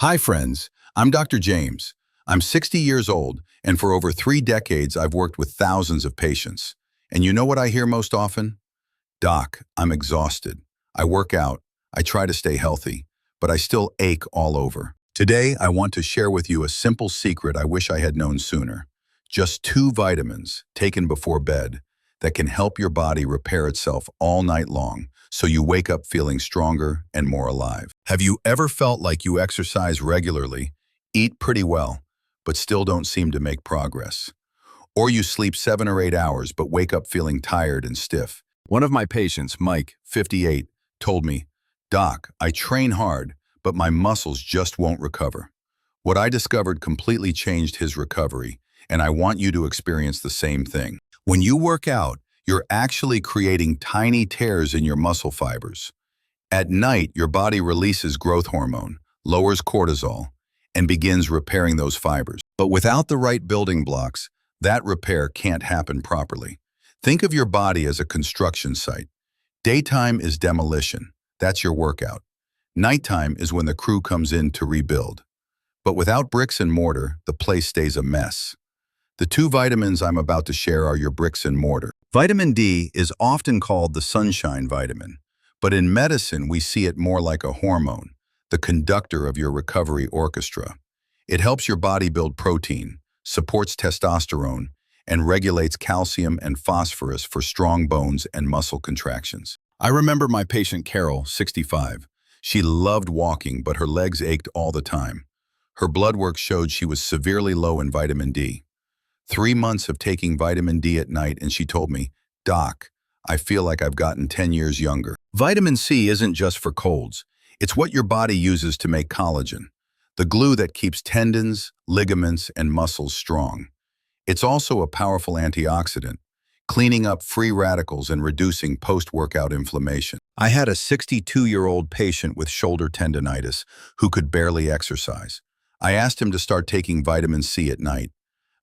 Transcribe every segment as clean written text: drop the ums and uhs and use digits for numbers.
Hi friends, I'm Dr. James. I'm 60 years old, and for over 3 decades I've worked with thousands of patients. And you know what I hear most often? Doc, I'm exhausted. I work out, I try to stay healthy, but I still ache all over. Today I want to share with you a simple secret I wish I had known sooner. Just 2 vitamins, taken before bed, that can help your body repair itself all night long, so you wake up feeling stronger and more alive. Have you ever felt like you exercise regularly, eat pretty well, but still don't seem to make progress? Or you sleep 7 or 8 hours but wake up feeling tired and stiff? One of my patients, Mike, 58, told me, "Doc, I train hard, but my muscles just won't recover." What I discovered completely changed his recovery, and I want you to experience the same thing. When you work out, you're actually creating tiny tears in your muscle fibers. At night, your body releases growth hormone, lowers cortisol, and begins repairing those fibers. But without the right building blocks, that repair can't happen properly. Think of your body as a construction site. Daytime is demolition. That's your workout. Nighttime is when the crew comes in to rebuild. But without bricks and mortar, the place stays a mess. The 2 vitamins I'm about to share are your bricks and mortar. Vitamin D is often called the sunshine vitamin, but in medicine we see it more like a hormone, the conductor of your recovery orchestra. It helps your body build protein, supports testosterone, and regulates calcium and phosphorus for strong bones and muscle contractions. I remember my patient Carol, 65. She loved walking, but her legs ached all the time. Her blood work showed she was severely low in vitamin D. 3 months of taking vitamin D at night, and she told me, "Doc, I feel like I've gotten 10 years younger." Vitamin C isn't just for colds. It's what your body uses to make collagen, the glue that keeps tendons, ligaments, and muscles strong. It's also a powerful antioxidant, cleaning up free radicals and reducing post-workout inflammation. I had a 62-year-old patient with shoulder tendonitis who could barely exercise. I asked him to start taking vitamin C at night.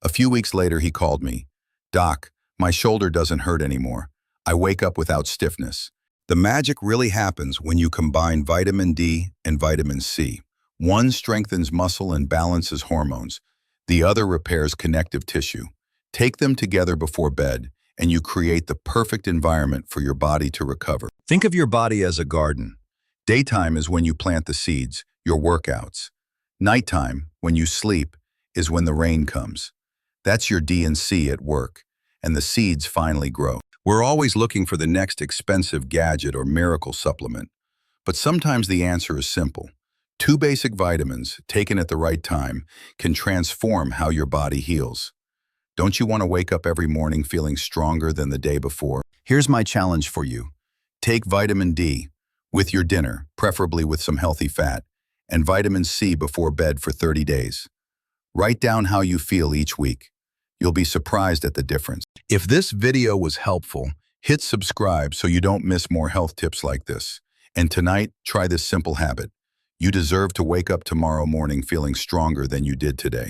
A few weeks later, he called me, "Doc, my shoulder doesn't hurt anymore. I wake up without stiffness." The magic really happens when you combine vitamin D and vitamin C. One strengthens muscle and balances hormones. The other repairs connective tissue. Take them together before bed, and you create the perfect environment for your body to recover. Think of your body as a garden. Daytime is when you plant the seeds, your workouts. Nighttime, when you sleep, is when the rain comes. That's your D and C at work, and the seeds finally grow. We're always looking for the next expensive gadget or miracle supplement, but sometimes the answer is simple. 2 basic vitamins, taken at the right time, can transform how your body heals. Don't you want to wake up every morning feeling stronger than the day before? Here's my challenge for you. Take vitamin D with your dinner, preferably with some healthy fat, and vitamin C before bed for 30 days. Write down how you feel each week. You'll be surprised at the difference. If this video was helpful, hit subscribe so you don't miss more health tips like this. And tonight, try this simple habit. You deserve to wake up tomorrow morning feeling stronger than you did today.